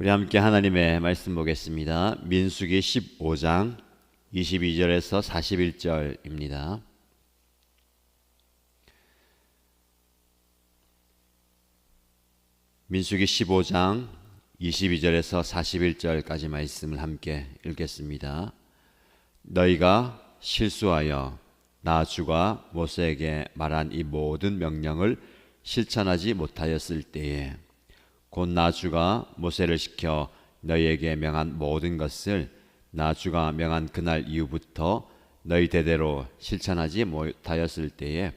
우리 함께 하나님의 말씀 보겠습니다. 민수기 15장 22절에서 41절입니다. 민수기 15장 22절에서 41절까지 말씀을 함께 읽겠습니다. 너희가 실수하여 나 주가 모세에게 말한 이 모든 명령을 실천하지 못하였을 때에 곧 나 주가 모세를 시켜 너희에게 명한 모든 것을 나 주가 명한 그날 이후부터 너희 대대로 실천하지 못하였을 때에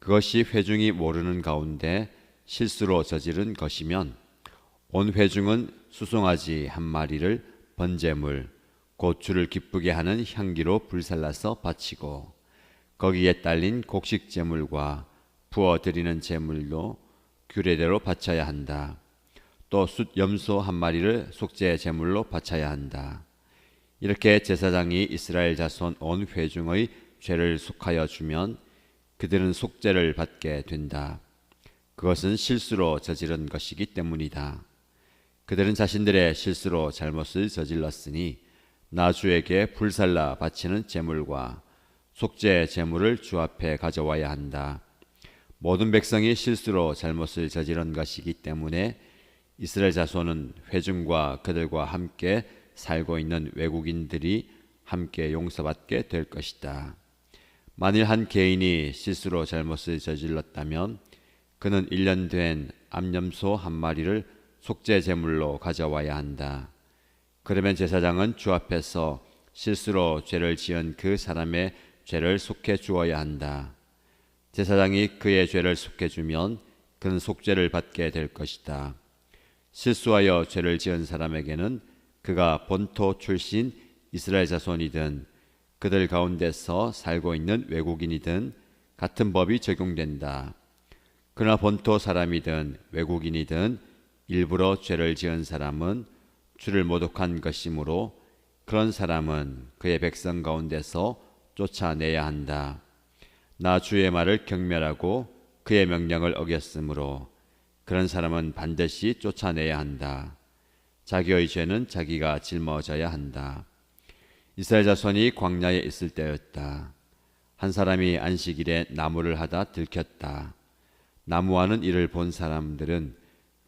그것이 회중이 모르는 가운데 실수로 저지른 것이면 온 회중은 수송아지 한 마리를 번제물 곧 주를 기쁘게 하는 향기로 불살라서 바치고 거기에 딸린 곡식 제물과 부어 드리는 제물로 규례대로 바쳐야 한다. 또 숫 염소 한 마리를 속죄 제물로 바쳐야 한다. 이렇게 제사장이 이스라엘 자손 온 회중의 죄를 속하여 주면 그들은 속죄를 받게 된다. 그것은 실수로 저지른 것이기 때문이다. 그들은 자신들의 실수로 잘못을 저질렀으니 나 주에게 불살라 바치는 제물과 속죄 제물을 주 앞에 가져와야 한다. 모든 백성이 실수로 잘못을 저지른 것이기 때문에 이스라엘 자손은 회중과 그들과 함께 살고 있는 외국인들이 함께 용서받게 될 것이다. 만일 한 개인이 실수로 잘못을 저질렀다면 그는 1년 된 암염소 한 마리를 속죄 제물로 가져와야 한다. 그러면 제사장은 주 앞에서 실수로 죄를 지은 그 사람의 죄를 속해 주어야 한다. 제사장이 그의 죄를 속해 주면 그는 속죄를 받게 될 것이다. 실수하여 죄를 지은 사람에게는 그가 본토 출신 이스라엘 자손이든 그들 가운데서 살고 있는 외국인이든 같은 법이 적용된다. 그러나 본토 사람이든 외국인이든 일부러 죄를 지은 사람은 주를 모독한 것이므로 그런 사람은 그의 백성 가운데서 쫓아내야 한다. 나 주의 말을 경멸하고 그의 명령을 어겼으므로 그런 사람은 반드시 쫓아내야 한다. 자기의 죄는 자기가 짊어져야 한다. 이스라엘 자손이 광야에 있을 때였다. 한 사람이 안식일에 나무를 하다 들켰다. 나무하는 일을 본 사람들은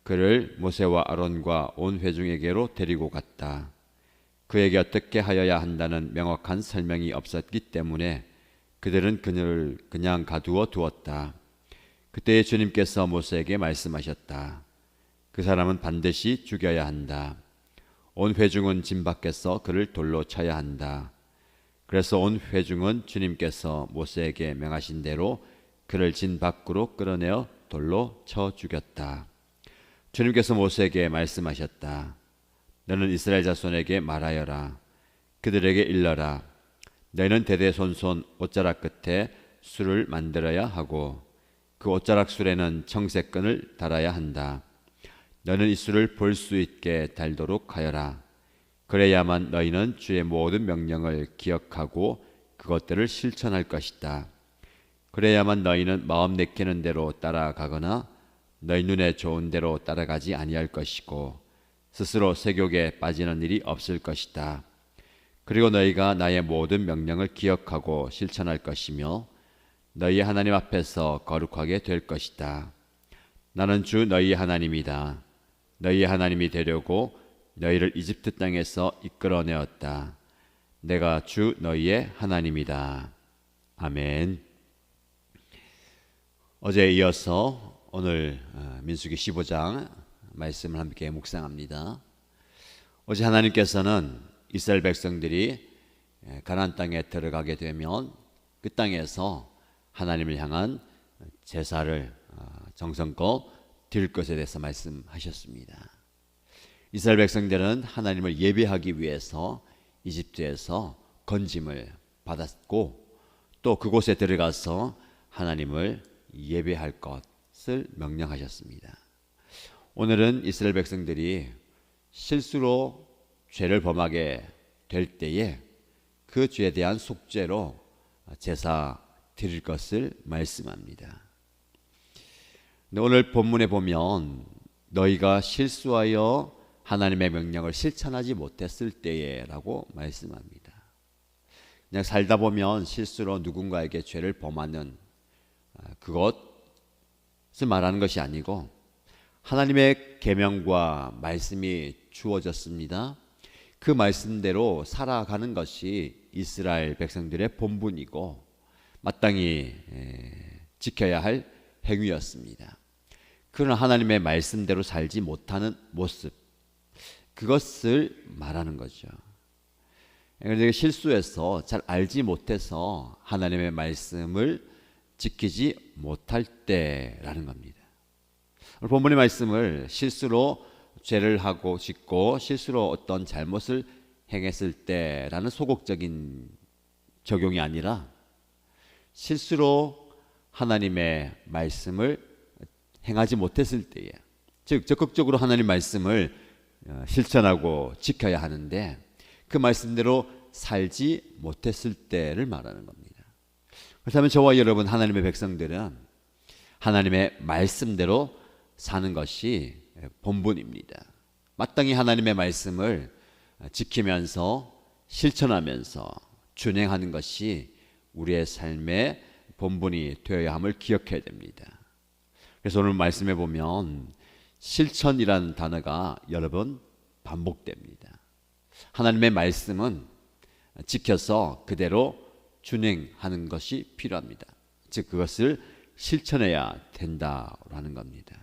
그를 모세와 아론과 온 회중에게로 데리고 갔다. 그에게 어떻게 하여야 한다는 명확한 설명이 없었기 때문에 그들은 그를 그냥 가두어 두었다. 그때 주님께서 모세에게 말씀하셨다. 그 사람은 반드시 죽여야 한다. 온 회중은 진 밖에서 그를 돌로 쳐야 한다. 그래서 온 회중은 주님께서 모세에게 명하신 대로 그를 진 밖으로 끌어내어 돌로 쳐 죽였다. 주님께서 모세에게 말씀하셨다. 너는 이스라엘 자손에게 말하여라. 그들에게 일러라. 너희는 대대손손 옷자락 끝에 술을 만들어야 하고 그 옷자락 술에는 청색끈을 달아야 한다. 너는 이 술을 볼 수 있게 달도록 하여라. 그래야만 너희는 주의 모든 명령을 기억하고 그것들을 실천할 것이다. 그래야만 너희는 마음 내키는 대로 따라가거나 너희 눈에 좋은 대로 따라가지 아니할 것이고 스스로 세욕에 빠지는 일이 없을 것이다. 그리고 너희가 나의 모든 명령을 기억하고 실천할 것이며 너희 하나님 앞에서 거룩하게 될 것이다. 나는 주 너희 하나님이다. 너희 하나님이 되려고 너희를 이집트 땅에서 이끌어내었다. 내가 주 너희의 하나님이다. 아멘. 어제에 이어서 오늘 민수기 15장 말씀을 함께 묵상합니다. 어제 하나님께서는 이스라엘 백성들이 가나안 땅에 들어가게 되면 그 땅에서 하나님을 향한 제사를 정성껏 드릴 것에 대해서 말씀하셨습니다. 이스라엘 백성들은 하나님을 예배하기 위해서 이집트에서 건짐을 받았고 또 그곳에 들어가서 하나님을 예배할 것을 명령하셨습니다. 오늘은 이스라엘 백성들이 실수로 죄를 범하게 될 때에 그 죄에 대한 속죄로 제사 드릴 것을 말씀합니다. 오늘 본문에 보면 너희가 실수하여 하나님의 명령을 실천하지 못했을 때에라고 말씀합니다. 그냥 살다 보면 실수로 누군가에게 죄를 범하는 그것을 말하는 것이 아니고 하나님의 계명과 말씀이 주어졌습니다. 그 말씀대로 살아가는 것이 이스라엘 백성들의 본분이고 마땅히 지켜야 할 행위였습니다. 그러나 하나님의 말씀대로 살지 못하는 모습, 그것을 말하는 거죠. 그런데 실수해서 잘 알지 못해서 하나님의 말씀을 지키지 못할 때라는 겁니다. 오늘 본문의 말씀을 실수로 죄를 하고 짓고 실수로 어떤 잘못을 행했을 때라는 소극적인 적용이 아니라 실수로 하나님의 말씀을 행하지 못했을 때에, 즉 적극적으로 하나님 말씀을 실천하고 지켜야 하는데 그 말씀대로 살지 못했을 때를 말하는 겁니다. 그렇다면 저와 여러분 하나님의 백성들은 하나님의 말씀대로 사는 것이 본분입니다. 마땅히 하나님의 말씀을 지키면서 실천하면서 준행하는 것이 우리의 삶의 본분이 되어야 함을 기억해야 됩니다. 그래서 오늘 말씀해 보면 실천이라는 단어가 여러 번 반복됩니다. 하나님의 말씀은 지켜서 그대로 준행하는 것이 필요합니다. 즉 그것을 실천해야 된다라는 겁니다.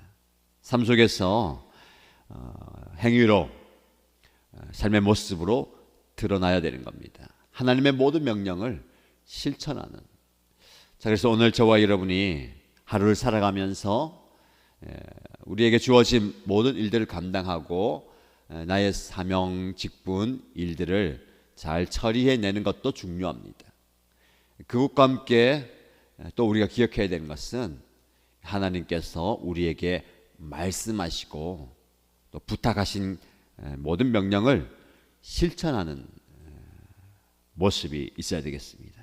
삶 속에서 행위로 삶의 모습으로 드러나야 되는 겁니다. 하나님의 모든 명령을 실천하는. 자, 그래서 오늘 저와 여러분이 하루를 살아가면서 우리에게 주어진 모든 일들을 감당하고 나의 사명, 직분, 일들을 잘 처리해내는 것도 중요합니다. 그것과 함께 또 우리가 기억해야 되는 것은 하나님께서 우리에게 말씀하시고 또 부탁하신 모든 명령을 실천하는 모습이 있어야 되겠습니다.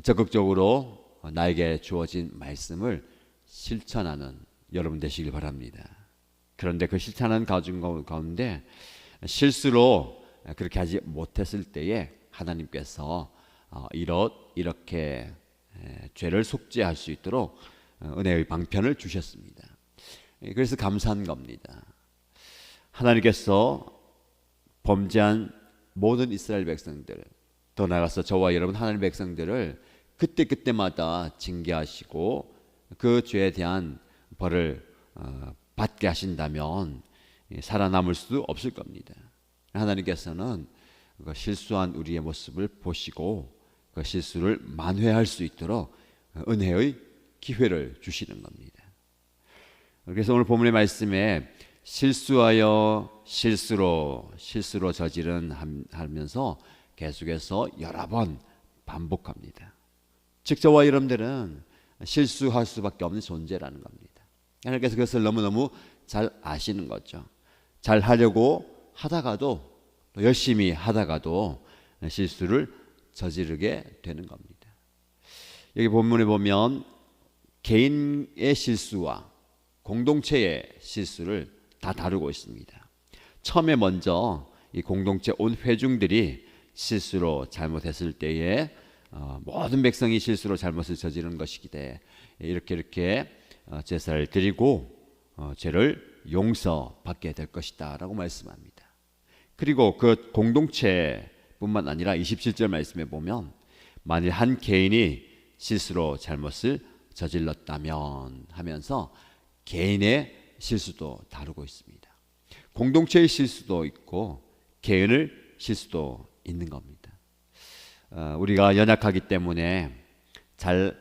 적극적으로 나에게 주어진 말씀을 실천하는 여러분 되시길 바랍니다. 그런데 그 실천하는 가운데 실수로 그렇게 하지 못했을 때에 하나님께서 이렇게 죄를 속죄할 수 있도록 은혜의 방편을 주셨습니다. 그래서 감사한 겁니다. 하나님께서 범죄한 모든 이스라엘 백성들, 더 나아가서 저와 여러분 하나님의 백성들을 그때그때마다 징계하시고 그 죄에 대한 벌을 받게 하신다면 살아남을 수 없을 겁니다. 하나님께서는 그 실수한 우리의 모습을 보시고 그 실수를 만회할 수 있도록 은혜의 기회를 주시는 겁니다. 그래서 오늘 본문의 말씀에 실수하여 실수로 저지른 하면서 계속해서 여러 번 반복합니다. 즉 저와 여러분들은 실수할 수밖에 없는 존재라는 겁니다. 하나님께서 그것을 너무너무 잘 아시는 거죠. 잘 하려고 하다가도 또 열심히 하다가도 실수를 저지르게 되는 겁니다. 여기 본문에 보면 개인의 실수와 공동체의 실수를 다 다루고 있습니다. 처음에 먼저 이 공동체 온 회중들이 실수로 잘못했을 때에 모든 백성이 실수로 잘못을 저지른 것이기에 이렇게 제사를 드리고 죄를 용서받게 될 것이다 라고 말씀합니다. 그리고 그 공동체뿐만 아니라 27절 말씀에 보면 만일 한 개인이 실수로 잘못을 저질렀다면 하면서 개인의 실수도 다루고 있습니다. 공동체의 실수도 있고 개인의 실수도 있는 겁니다. 우리가 연약하기 때문에 잘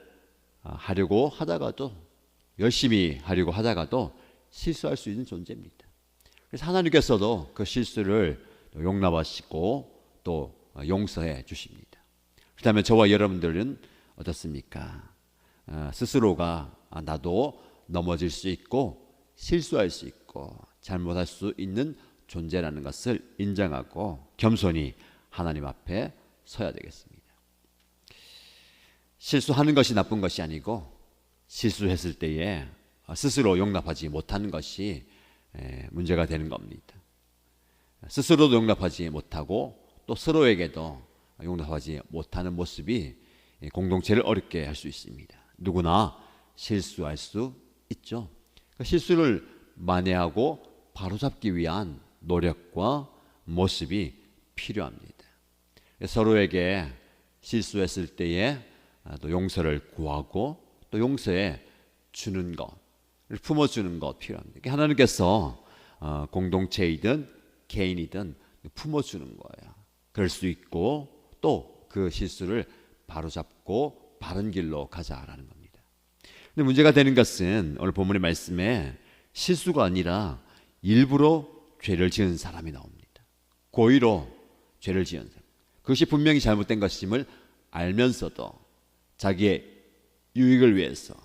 하려고 하다가도 열심히 하려고 하다가도 실수할 수 있는 존재입니다. 그래서 하나님께서도 그 실수를 용납하시고 또 용서해 주십니다. 그렇다면 저와 여러분들은 어떻습니까? 스스로가 나도 넘어질 수 있고 실수할 수 있고 잘못할 수 있는 존재라는 것을 인정하고 겸손히 하나님 앞에 서야 되겠습니다. 실수하는 것이 나쁜 것이 아니고 실수했을 때에 스스로 용납하지 못하는 것이 문제가 되는 겁니다. 스스로도 용납하지 못하고 또 서로에게도 용납하지 못하는 모습이 공동체를 어렵게 할 수 있습니다. 누구나 실수할 수 있죠. 실수를 만회하고 바로잡기 위한 노력과 모습이 필요합니다. 서로에게 실수했을 때에 또 용서를 구하고 또 용서해 주는 것, 품어주는 것 필요합니다. 하나님께서 공동체이든 개인이든 품어주는 거예요. 그럴 수 있고 또 그 실수를 바로잡고 바른 길로 가자라는 겁니다. 근데 문제가 되는 것은 오늘 본문의 말씀에 실수가 아니라 일부러 죄를 지은 사람이 나옵니다. 고의로 죄를 지은 사람. 그것이 분명히 잘못된 것임을 알면서도 자기의 유익을 위해서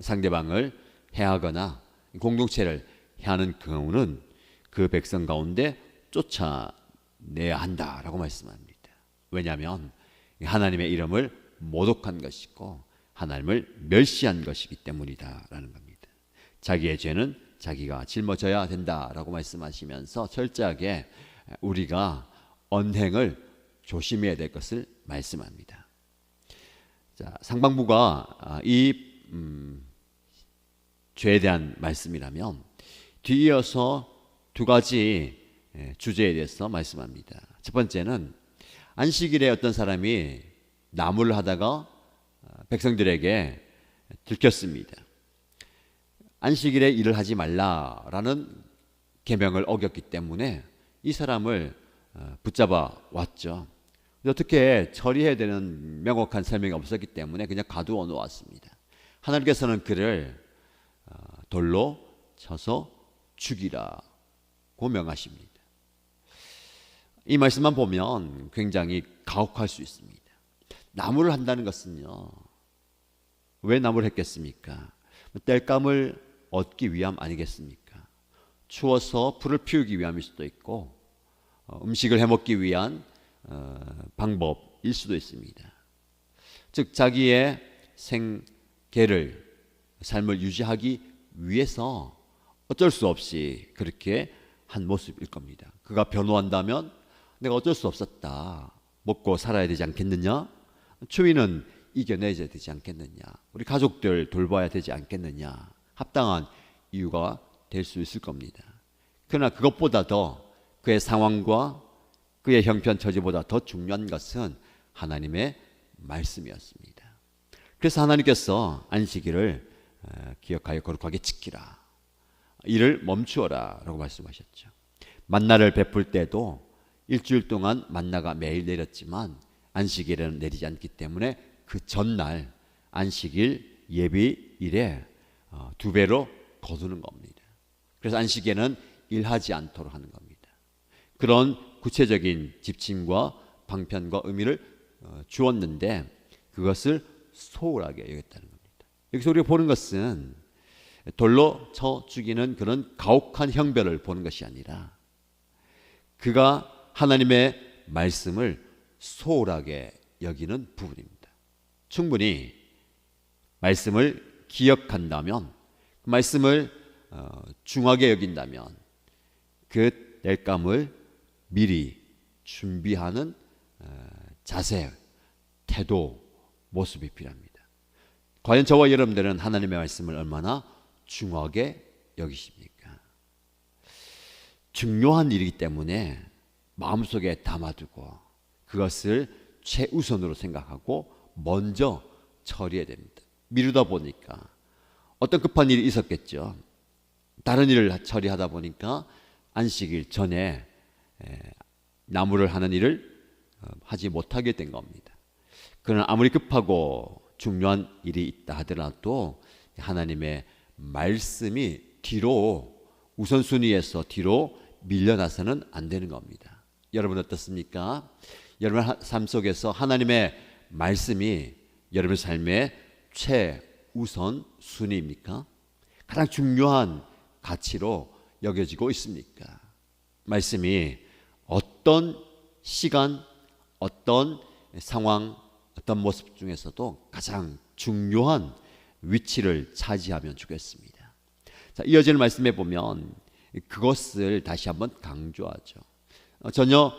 상대방을 해하거나 공동체를 해하는 경우는 그 백성 가운데 쫓아내야 한다라고 말씀합니다. 왜냐하면 하나님의 이름을 모독한 것이고 하나님을 멸시한 것이기 때문이다라는 겁니다. 자기의 죄는 자기가 짊어져야 된다라고 말씀하시면서 철저하게 우리가 언행을 조심해야 될 것을 말씀합니다. 자, 상반부가 이 죄에 대한 말씀이라면 뒤이어서 두 가지 주제에 대해서 말씀합니다. 첫 번째는 안식일에 어떤 사람이 나무를 하다가 백성들에게 들켰습니다. 안식일에 일을 하지 말라라는 계명을 어겼기 때문에 이 사람을 붙잡아 왔죠. 어떻게 처리해야 되는 명확한 설명이 없었기 때문에 그냥 가두어 놓았습니다. 하나님께서는 그를 돌로 쳐서 죽이라고 명하십니다. 이 말씀만 보면 굉장히 가혹할 수 있습니다. 나무를 한다는 것은요, 왜 나무를 했겠습니까? 땔감을 얻기 위함 아니겠습니까? 추워서 불을 피우기 위함일 수도 있고 음식을 해먹기 위한 방법일 수도 있습니다. 즉 자기의 생계를 삶을 유지하기 위해서 어쩔 수 없이 그렇게 한 모습일 겁니다. 그가 변호한다면 내가 어쩔 수 없었다. 먹고 살아야 되지 않겠느냐? 추위는 이겨내야 되지 않겠느냐? 우리 가족들 돌봐야 되지 않겠느냐? 합당한 이유가 될 수 있을 겁니다. 그러나 그것보다 더 그의 상황과 그의 형편 처지보다 더 중요한 것은 하나님의 말씀이었습니다. 그래서 하나님께서 안식일을 기억하여 거룩하게 지키라. 일을 멈추어라 라고 말씀하셨죠. 만나를 베풀 때도 일주일 동안 만나가 매일 내렸지만 안식일에는 내리지 않기 때문에 그 전날 안식일 예비일에 2배로 거두는 겁니다. 그래서 안식일에는 일하지 않도록 하는 겁니다. 그런 구체적인 지침과 방편과 의미를 주었는데 그것을 소홀하게 여겼다는 겁니다. 여기서 우리가 보는 것은 돌로 쳐 죽이는 그런 가혹한 형벌을 보는 것이 아니라 그가 하나님의 말씀을 소홀하게 여기는 부분입니다. 충분히 말씀을 기억한다면, 그 말씀을 중하게 여긴다면 그 땔감을 미리 준비하는 자세, 태도, 모습이 필요합니다. 과연 저와 여러분들은 하나님의 말씀을 얼마나 중하게 여기십니까? 중요한 일이기 때문에 마음속에 담아두고 그것을 최우선으로 생각하고 먼저 처리해야 됩니다. 미루다 보니까 어떤 급한 일이 있었겠죠. 다른 일을 처리하다 보니까 안식일 전에 나무를 하는 일을 하지 못하게 된 겁니다. 그러나 아무리 급하고 중요한 일이 있다 하더라도 하나님의 말씀이 뒤로 우선순위에서 뒤로 밀려나서는 안 되는 겁니다. 여러분 어떻습니까? 여러분 삶 속에서 하나님의 말씀이 여러분 삶의 최우선 순위입니까? 가장 중요한 가치로 여겨지고 있습니까? 말씀이 어떤 시간, 어떤 상황, 어떤 모습 중에서도 가장 중요한 위치를 차지하면 좋겠습니다. 자, 이어지는 말씀에 보면 그것을 다시 한번 강조하죠. 전혀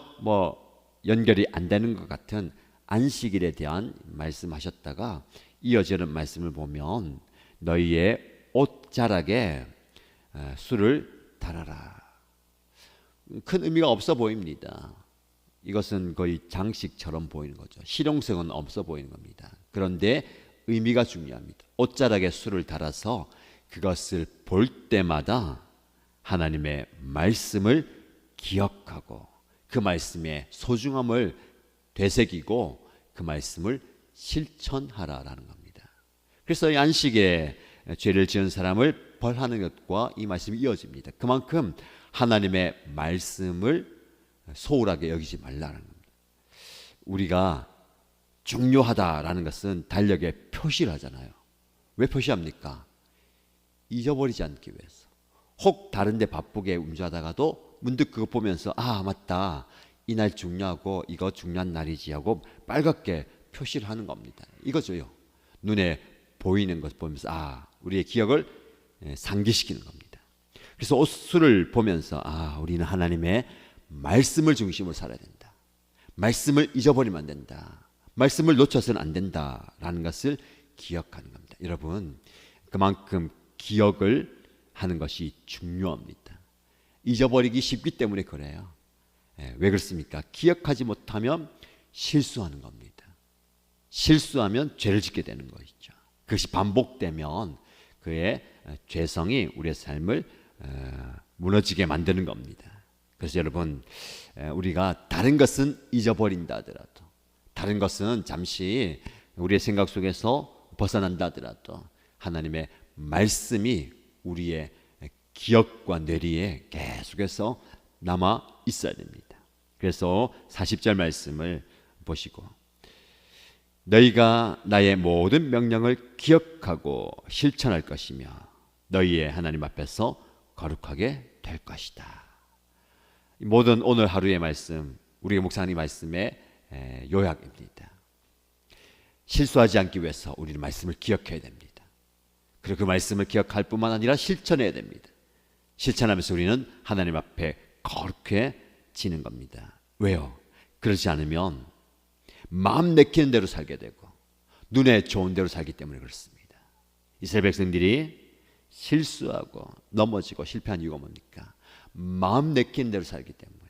연결이 안 되는 것 같은 안식일에 대한 말씀하셨다가 이어지는 말씀을 보면 너희의 옷자락에 술을 달아라. 큰 의미가 없어 보입니다. 이것은 거의 장식처럼 보이는 거죠. 실용성은 없어 보이는 겁니다. 그런데 의미가 중요합니다. 옷자락에 술을 달아서 그것을 볼 때마다 하나님의 말씀을 기억하고 그 말씀의 소중함을 되새기고 그 말씀을 실천하라라는 겁니다. 그래서 이 안식에 죄를 지은 사람을 벌하는 것과 이 말씀이 이어집니다. 그만큼 하나님의 말씀을 소홀하게 여기지 말라는 겁니다. 우리가 중요하다라는 것은 달력에 표시를 하잖아요. 왜 표시합니까? 잊어버리지 않기 위해서. 혹 다른 데 바쁘게 운전하다가도 문득 그거 보면서 아 맞다, 이날 중요하고 이거 중요한 날이지 하고 빨갛게 표시를 하는 겁니다. 이거죠요. 눈에 보이는 것 보면서 우리의 기억을 상기시키는 겁니다. 그래서 옷수를 보면서 우리는 하나님의 말씀을 중심으로 살아야 된다. 말씀을 잊어버리면 안 된다. 말씀을 놓쳐서는 안 된다라는 것을 기억하는 겁니다. 여러분, 그만큼 기억을 하는 것이 중요합니다. 잊어버리기 쉽기 때문에 그래요. 왜 그렇습니까? 기억하지 못하면 실수하는 겁니다. 실수하면 죄를 짓게 되는 것이죠. 그것이 반복되면 그의 죄성이 우리의 삶을 무너지게 만드는 겁니다. 그래서 여러분, 우리가 다른 것은 잊어버린다 하더라도, 다른 것은 잠시 우리의 생각 속에서 벗어난다 하더라도 하나님의 말씀이 우리의 기억과 뇌리에 계속해서 남아 있어야 됩니다. 그래서 40절 말씀을 보시고 너희가 나의 모든 명령을 기억하고 실천할 것이며 너희의 하나님 앞에서 거룩하게 될 것이다. 모든 오늘 하루의 말씀, 우리 목사님 말씀의 요약입니다. 실수하지 않기 위해서 우리는 말씀을 기억해야 됩니다. 그리고 그 말씀을 기억할 뿐만 아니라 실천해야 됩니다. 실천하면서 우리는 하나님 앞에 거룩해지는 겁니다. 왜요? 그렇지 않으면 마음 내키는 대로 살게 되고 눈에 좋은 대로 살기 때문에 그렇습니다. 이스라엘 백성들이 실수하고 넘어지고 실패한 이유가 뭡니까? 마음 내키는 대로 살기 때문에,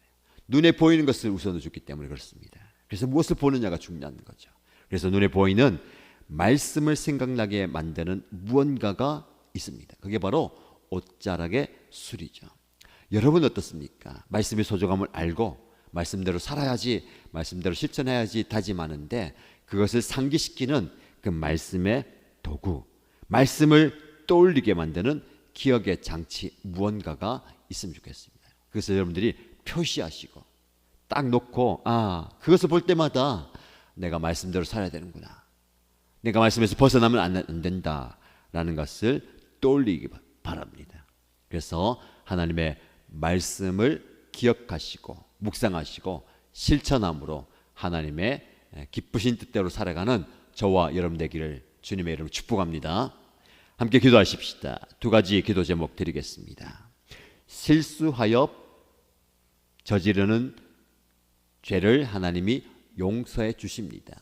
눈에 보이는 것을 우선으로 줬기 때문에 그렇습니다. 그래서 무엇을 보느냐가 중요한 거죠. 그래서 눈에 보이는 말씀을 생각나게 만드는 무언가가 있습니다. 그게 바로 옷자락의 술이죠. 여러분 어떻습니까? 말씀의 소중함을 알고 말씀대로 살아야지, 말씀대로 실천해야지 다짐하는데 그것을 상기시키는 그 말씀의 도구, 말씀을 떠올리게 만드는 기억의 장치 무언가가 있으면 좋겠습니다. 그래서 여러분들이 표시하시고 딱 놓고 그것을 볼 때마다 내가 말씀대로 살아야 되는구나, 내가 말씀에서 벗어나면 안 된다라는 것을 떠올리기 바랍니다. 그래서 하나님의 말씀을 기억하시고 묵상하시고 실천함으로 하나님의 기쁘신 뜻대로 살아가는 저와 여러분 되기를 주님의 이름으로 축복합니다. 함께 기도하십시다. 두 가지 기도 제목 드리겠습니다. 실수하여 저지르는 죄를 하나님이 용서해 주십니다.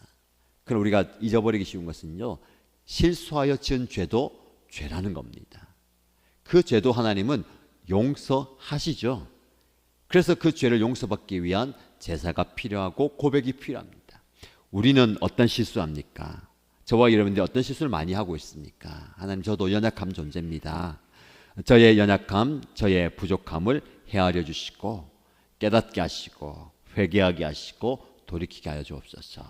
그럼 우리가 잊어버리기 쉬운 것은요, 실수하여 지은 죄도 죄라는 겁니다. 그 죄도 하나님은 용서하시죠. 그래서 그 죄를 용서받기 위한 제사가 필요하고 고백이 필요합니다. 우리는 어떤 실수합니까? 저와 여러분들이 어떤 실수를 많이 하고 있습니까? 하나님, 저도 연약한 존재입니다. 저의 연약함, 저의 부족함을 헤아려 주시고 깨닫게 하시고 회개하게 하시고 돌이키게 하여 주옵소서.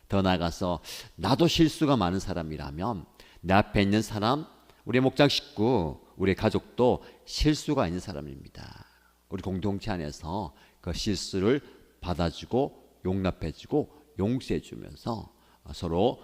더 나아가서 나도 실수가 많은 사람이라면 내 앞에 있는 사람, 우리 목장 식구, 우리 가족도 실수가 있는 사람입니다. 우리 공동체 안에서 그 실수를 받아주고 용납해주고 용서해주면서 서로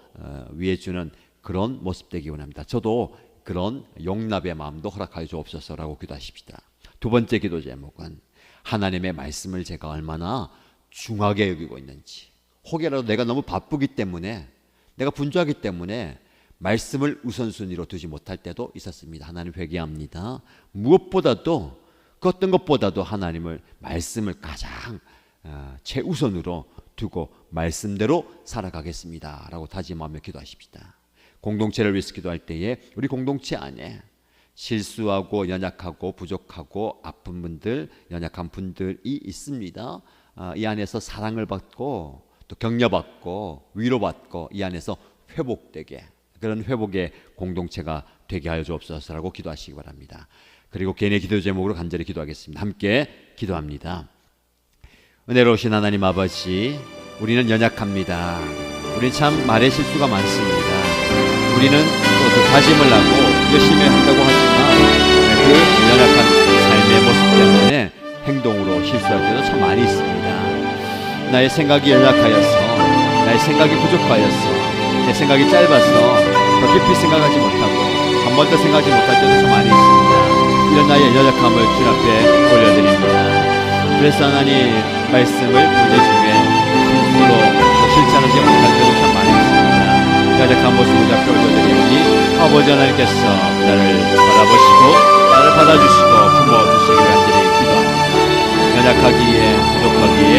위해주는 그런 모습 되기 원합니다. 저도 그런 용납의 마음도 허락하여 주옵소서라고 기도하십시다. 두 번째 기도 제목은 하나님의 말씀을 제가 얼마나 중하게 여기고 있는지, 혹여라도 내가 너무 바쁘기 때문에, 내가 분주하기 때문에 말씀을 우선순위로 두지 못할 때도 있었습니다. 하나님 회개합니다. 무엇보다도 그 어떤 것보다도 하나님을 말씀을 가장 최우선으로 두고 말씀대로 살아가겠습니다 라고 다짐하며 기도하십시다. 공동체를 위해서 기도할 때에 우리 공동체 안에 실수하고 연약하고 부족하고 아픈 분들, 연약한 분들이 있습니다. 이 안에서 사랑을 받고 또 격려받고 위로받고 이 안에서 회복되게, 그런 회복의 공동체가 되게 하여 주옵소서라고 기도하시기 바랍니다. 그리고 개인의 기도 제목으로 간절히 기도하겠습니다. 함께 기도합니다. 은혜로우신 하나님 아버지, 우리는 연약합니다. 우리는 참 말의 실수가 많습니다. 우리는 또 다짐을 하고 열심히 한다고 하지만 그 연약한 삶의 모습 때문에 행동으로 실수할 때도 참 많이 있습니다. 나의 생각이 연약하여서, 나의 생각이 부족하여서, 내 생각이 짧아서 더 깊이 생각하지 못하고 한 번 더 생각하지 못할 때도 참 많이 있습니다. 이런 나의 연약함을 주님 앞에 올려드립니다. 그래서 하나님 말씀을 문제 중에 실수로 실천하지 못할 때도 참 많이 있습니다. 연약한 모습을 잡혀 올려드리니 아버지 하나님께서 나를 바라보시고 나를 받아주시고 품어주시기 간절히 기도합니다. 연약하기에 부족하기에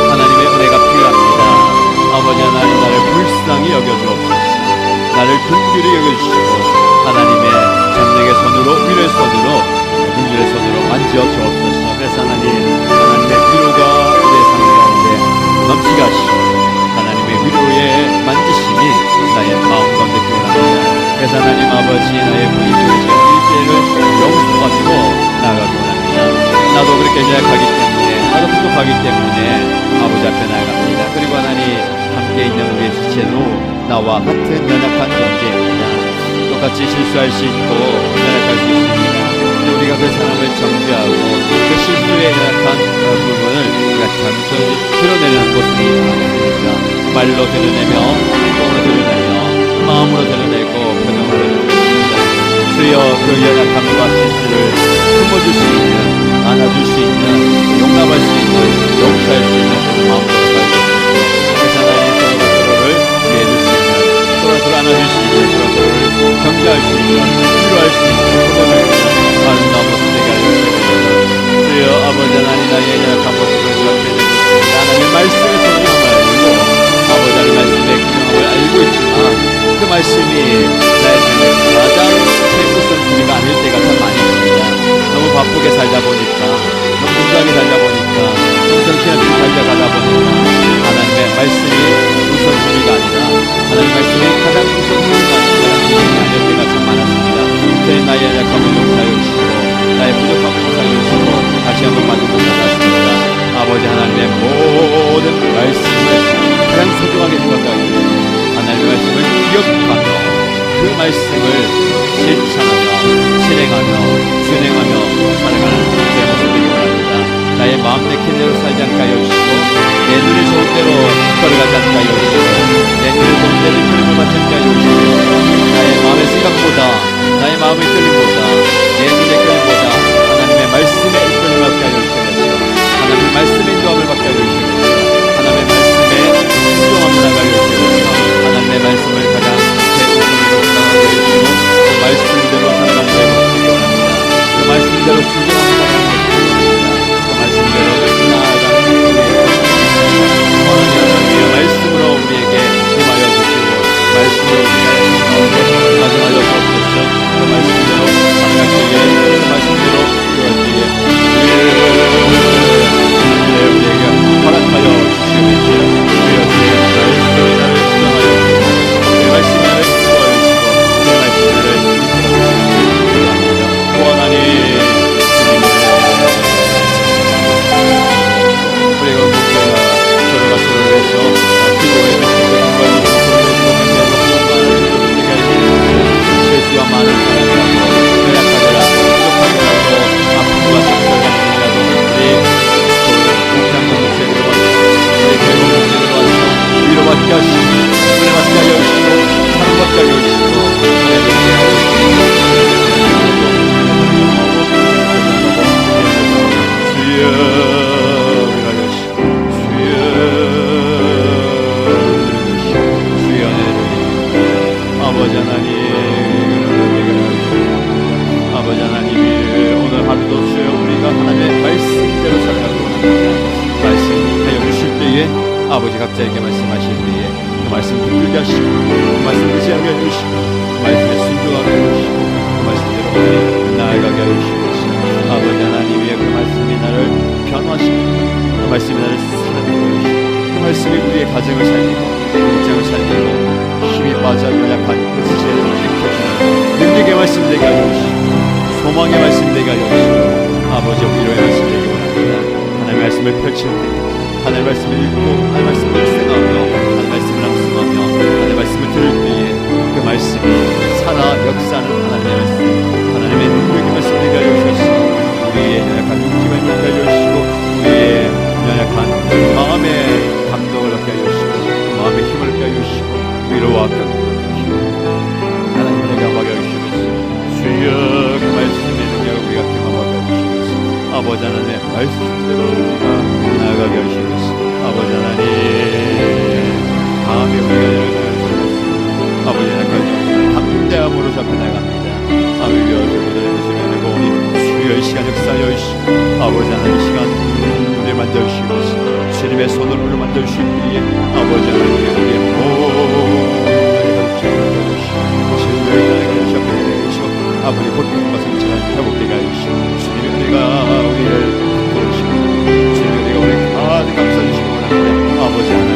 하나님의 은혜가 필요합니다. 아버지 하나님, 나를 불쌍히 여겨주옵소서. 나를 긍휼히 여겨주시고 하나님의 전능의 손으로, 위로의 손으로, 긍휼의 손으로 만져 주옵소서. 그래서 하나님의 위로가 우리의 삶 가운데 넘치게 하시고 하나님의 위로의 만지심이 나의 마음 가운데 기원합니다. 그래서 하나님 아버지, 나의 부인들의 죄를 용서하시고 나아가기 원합니다. 나도 그렇게 연약하기 때문에, 나도 부족하기 때문에 아버지 앞에 나아갑니다. 그리고 하나님, 함께 있는 우리의 지체도 나와 같은 연약한 존재입니다. 똑같이 실수할 수 있고 연약할 수 있습니다. 근데 우리가 그 사람을 정죄하고 그 실수의 연약한 부분을 우리가 단순히 드러내는 모습이 아닙니까? 말로 드러내며, 행동으로 드러내며, 마음으로 드러내고 표정으로 드러냅니다. 주여, 그 연약함과 실수를 품어줄 수 있는, 안아줄 수 있는, 용납할 수 있는, 용서할 수 있는 그런 마음으로 살겠습니다. 그래서 하나님 서로를 이해해줄 수 있는, 서로를 안아줄 수 있는, 서로를 격려할 수 있는, 위로할 수 있는, 품어줄 수 있는 아름다운 모습 되게 하여 주시옵소서. 주여, 아버지 하나님, 나의 연약한 모습을 주앞에 내놓습니다. 하나님 말씀의 소중함을 알고, 아버지 하나님 말씀의 귀중함을 알고 있지만 그 말씀이 나의 삶의 가장 최우선순위가 아닐 때가 참 많이 있습니다. 너무 바쁘게 살다 보니까, 너무 무지하게 살다 보니까, 너무 정신없이 살다가다 보니까 하나님의 말씀이 우선순위가 아니라, 하나님 말씀이 가장 우선순위가 아닐 때가 참 많았습니다. 저희 나의 연약함을 용서하여 주시고 나의 부족함을 용서하여 주시고 다시 한번 만들고 살았습니다. 아버지 하나님의 모든 말씀을 가장 소중하게 생각하고 하나님의 말씀을 기억하며 그 말씀을 실천하며 실행하며 준행하며 살아가는 제 모습 되기 원합니다. 나의 마음 내키는 대로 살지 않게 하여 주시고 내 눈이 좋은 대로 걸어가지 않게 하여 주시고 내 눈이 좋은 대로 흐름을 받지 않게 하여 주시고 나의 마음의 생각보다, 나의 마음의 끌림보다, 내 눈의 끌림보다 하나님의 말씀 아버지 각자에게 말씀하실 때에 그 말씀 붙들게 하시고 그 말씀 의지하게 해주시고 그 말씀에 순종하게 해주시고 그 말씀대로 나아가게 해주시옵소서. 아버지 하나님의 그 말씀이 나를 변화시키고 그 말씀이 나를 살아내게 해주시고 그 말씀이 우리의 가정을 살리고 일장을 살리고 힘이 빠져 연약한 그 지체를 일으켜주는 능력의 말씀 되게 하여주시고 소망의 말씀 되게 하여주시고 아버지 위로의 말씀 되게 원합니다. 하나님의 말씀을 펼칠 때 하나님의 말씀을 읽고 하나님의 말씀을 생각하며 하나님의 말씀을 낭송하며 하나님의 말씀을 들을 때에 그 말씀이 살아 역사하는 하나님의 말씀 하나님의 능력의 말씀 되게 하여주셔서 우리의 연약한 육체가 있게 하여주시고 우리의 연약한 마음의 감동을 얻게 하여주시고 마음의 힘을 얻게 하여주시고 위로와 하나님을 경험하게 하여주시면서 주여 그 말씀의 능력을 우리가 경험하게 하여주시면서 아버지 하나님의 말씀대로 우리가 나아가게 하시면서 아버지 하나님 다음에 우리가 일어나서 아버지 하나님 담대함으로 잡혀나갑니다. 아버지 여러분들의 것을 내고 주여 이 시간 역사하여 주시고 아버지 하나님 이 시간 우리를 만져주시면서 주님의 손으로 우리를 만져주실 때에 아버지 하나님 우리의 모든 아버지 고통과 상처를 회복되게 하시고 주님의 은혜가 우리를 도우시고 주님의 은혜가 우리를 가득 감싸주시기 원합니다. 아버지 하나님